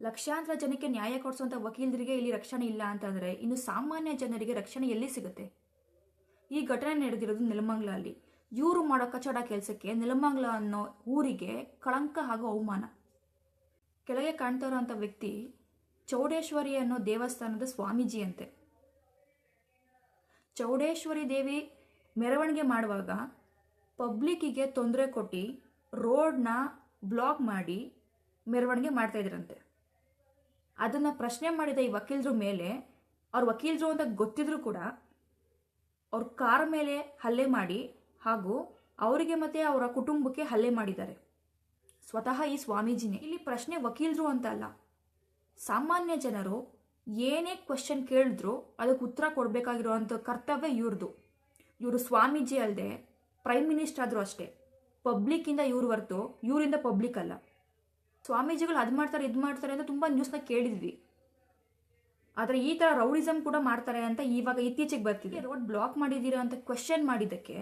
ಲಕ್ಷಾಂತರ ಜನಕ್ಕೆ ನ್ಯಾಯ ಕೊಡಿಸುವಂಥ ವಕೀಲರಿಗೆ ಇಲ್ಲಿ ರಕ್ಷಣೆ ಇಲ್ಲ ಅಂತಂದರೆ ಇನ್ನು ಸಾಮಾನ್ಯ ಜನರಿಗೆ ರಕ್ಷಣೆ ಎಲ್ಲಿ ಸಿಗುತ್ತೆ? ಈ ಘಟನೆ ನಡೆದಿರೋದು ನೆಲಮಂಗಲ ಅಲ್ಲಿ. ಇವರು ಮಾಡೋ ಕಚಡ ಕೆಲಸಕ್ಕೆ ನೆಲಮಂಗಲ ಅನ್ನೋ ಊರಿಗೆ ಕಳಂಕ ಹಾಗೂ ಅವಮಾನ. ಕೆಳಗೆ ಕಾಣ್ತಾ ಇರೋಂಥ ವ್ಯಕ್ತಿ ಚೌಡೇಶ್ವರಿ ಅನ್ನೋ ದೇವಸ್ಥಾನದ ಸ್ವಾಮೀಜಿ ಅಂತೆ. ಚೌಡೇಶ್ವರಿ ದೇವಿ ಮೆರವಣಿಗೆ ಮಾಡುವಾಗ ಪಬ್ಲಿಕ್ಕಿಗೆ ತೊಂದರೆ ಕೊಟ್ಟು ರೋಡ್ನ ಬ್ಲಾಕ್ ಮಾಡಿ ಮೆರವಣಿಗೆ ಮಾಡ್ತಾ ಇದ್ರಂತೆ. ಅದನ್ನು ಪ್ರಶ್ನೆ ಮಾಡಿದ ಈ ವಕೀಲರ ಮೇಲೆ, ಅವ್ರ ವಕೀಲರು ಅಂತ ಗೊತ್ತಿದ್ರು ಕೂಡ ಅವ್ರ ಕಾರ್ ಮೇಲೆ ಹಲ್ಲೆ ಮಾಡಿ ಹಾಗೂ ಅವರಿಗೆ ಮತ್ತು ಅವರ ಕುಟುಂಬಕ್ಕೆ ಹಲ್ಲೆ ಮಾಡಿದ್ದಾರೆ. ಸ್ವತಃ ಈ ಸ್ವಾಮೀಜಿನೇ. ಇಲ್ಲಿ ಪ್ರಶ್ನೆ ವಕೀಲರು ಅಂತ ಅಲ್ಲ, ಸಾಮಾನ್ಯ ಜನರು ಏನೇ ಕ್ವೆಶ್ಚನ್ ಕೇಳಿದ್ರು ಅದಕ್ಕೆ ಉತ್ತರ ಕೊಡಬೇಕಾಗಿರೋವಂಥ ಕರ್ತವ್ಯ ಇವ್ರದ್ದು. ಇವರು ಸ್ವಾಮೀಜಿ ಅಲ್ಲದೆ ಪ್ರೈಮ್ ಮಿನಿಸ್ಟರ್ ಆದರೂ ಅಷ್ಟೇ. ಪಬ್ಲಿಕ್ಕಿಂದ ಇವ್ರು ಹೊರತು ಇವರಿಂದ ಪಬ್ಲಿಕ್ ಅಲ್ಲ. ಸ್ವಾಮೀಜಿಗಳು ಅದು ಮಾಡ್ತಾರೆ ಇದು ಮಾಡ್ತಾರೆ ಅಂತ ತುಂಬ ನ್ಯೂಸ್ನ ಕೇಳಿದ್ವಿ. ಆದರೆ ಈ ಥರ ರೌಡಿಸಮ್ ಕೂಡ ಮಾಡ್ತಾರೆ ಅಂತ ಇವಾಗ ಇತ್ತೀಚೆಗೆ ಬರ್ತಿದೆ. ರೋಡ್ ಬ್ಲಾಕ್ ಮಾಡಿದ್ದೀರಾ ಅಂತ ಕ್ವೆಶ್ಚನ್ ಮಾಡಿದ್ದಕ್ಕೆ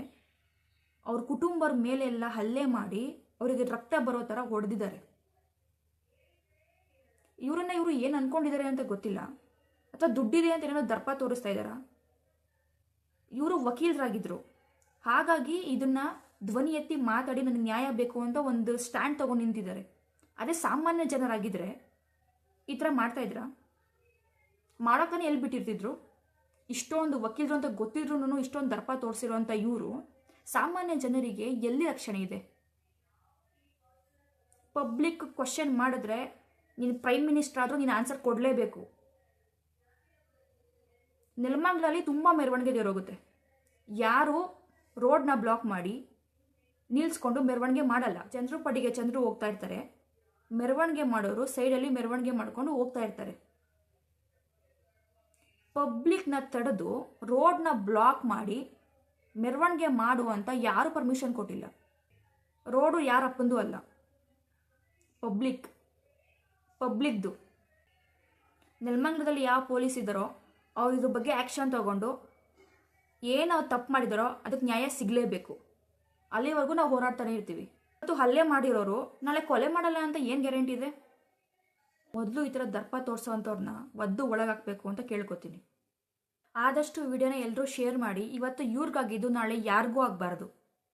ಅವ್ರ ಕುಟುಂಬರ ಮೇಲೆಲ್ಲ ಹಲ್ಲೆ ಮಾಡಿ ಅವರಿಗೆ ರಕ್ತ ಬರೋ ಥರ ಹೊಡೆದಿದ್ದಾರೆ. ಇವರನ್ನ ಇವರು ಏನು ಅನ್ಕೊಂಡಿದ್ದಾರೆ ಅಂತ ಗೊತ್ತಿಲ್ಲ, ಅಥವಾ ದುಡ್ಡಿದೆ ಅಂತ ಏನೋ ದರ್ಪ ತೋರಿಸ್ತಾ ಇದ್ದಾರಾ? ಇವರು ವಕೀಲರಾಗಿದ್ದರು, ಹಾಗಾಗಿ ಇದನ್ನ ಧ್ವನಿ ಎತ್ತಿ ಮಾತಾಡಿ ನನಗೆ ನ್ಯಾಯ ಬೇಕು ಅಂತ ಒಂದು ಸ್ಟ್ಯಾಂಡ್ ತಗೊಂಡು ನಿಂತಿದ್ದಾರೆ. ಅದೇ ಸಾಮಾನ್ಯ ಜನರಾಗಿದ್ದರೆ ಈ ಥರ ಮಾಡ್ತಾ ಇದ್ರಾ? ಮಾಡೋಕ್ಕನೇ ಎಲ್ಲಿ ಬಿಟ್ಟಿರ್ತಿದ್ರು? ಇಷ್ಟೊಂದು ವಕೀಲರು ಅಂತ ಗೊತ್ತಿದ್ರು ಇಷ್ಟೊಂದು ದರ್ಪ ತೋರಿಸಿರುವಂಥ ಇವರು ಸಾಮಾನ್ಯ ಜನರಿಗೆ ಎಲ್ಲಿ ರಕ್ಷಣೆ ಇದೆ? ಪಬ್ಲಿಕ್ ಕ್ವಶನ್ ಮಾಡಿದ್ರೆ ನೀನು ಪ್ರೈಮ್ ಮಿನಿಸ್ಟರ್ ಆದರೂ ನೀನು ಆನ್ಸರ್ ಕೊಡಲೇಬೇಕು. ನೆಲಮಂಗಲಲ್ಲಿ ತುಂಬ ಮೆರವಣಿಗೆ ದೇರೋಗುತ್ತೆ. ಯಾರು ರೋಡ್ನ ಬ್ಲಾಕ್ ಮಾಡಿ ನಿಲ್ಲಿಸ್ಕೊಂಡು ಮೆರವಣಿಗೆ ಮಾಡಲ್ಲ. ಚಂದ್ರು ಪಡಿಗೆ ಚಂದ್ರು ಹೋಗ್ತಾ ಇರ್ತಾರೆ, ಮೆರವಣಿಗೆ ಮಾಡೋರು ಸೈಡಲ್ಲಿ ಮೆರವಣಿಗೆ ಮಾಡ್ಕೊಂಡು ಹೋಗ್ತಾ ಇರ್ತಾರೆ. ಪಬ್ಲಿಕ್ನ ತಡೆದು ರೋಡ್ನ ಬ್ಲಾಕ್ ಮಾಡಿ ಮೆರವಣಿಗೆ ಮಾಡುವಂತ ಯಾರು ಪರ್ಮಿಷನ್ ಕೊಟ್ಟಿಲ್ಲ. ರೋಡು ಯಾರಪ್ಪಂದು ಅಲ್ಲ, ಪಬ್ಲಿಕ್ದು. ನೆಲಮಂಗಲದಲ್ಲಿ ಯಾವ ಪೊಲೀಸ್ ಇದ್ದಾರೋ ಅವ್ರು ಇದ್ರ ಬಗ್ಗೆ ಆ್ಯಕ್ಷನ್ ತಗೊಂಡು ಏನು ಅವ್ರು ತಪ್ಪು ಮಾಡಿದಾರೋ ಅದಕ್ಕೆ ನ್ಯಾಯ ಸಿಗಲೇಬೇಕು. ಅಲ್ಲಿವರೆಗೂ ನಾವು ಹೋರಾಡ್ತಾನೆ ಇರ್ತೀವಿ. ಮತ್ತು ಹಲ್ಲೆ ಮಾಡಿರೋರು ನಾಳೆ ಕೊಲೆ ಮಾಡಲ್ಲ ಅಂತ ಏನು ಗ್ಯಾರಂಟಿ ಇದೆ? ಮೊದಲು ಈ ಥರ ದರ್ಪ ತೋರಿಸೋವಂಥವ್ರನ್ನ ಒದ್ದು ಒಳಗಾಕಬೇಕು ಅಂತ ಕೇಳ್ಕೊತೀನಿ. ಆದಷ್ಟು ವಿಡಿಯೋನ ಎಲ್ಲರೂ ಶೇರ್ ಮಾಡಿ. ಇವತ್ತು ಇವ್ರಿಗಾಗಿದ್ದು ನಾಳೆ ಯಾರಿಗೂ ಆಗಬಾರ್ದು.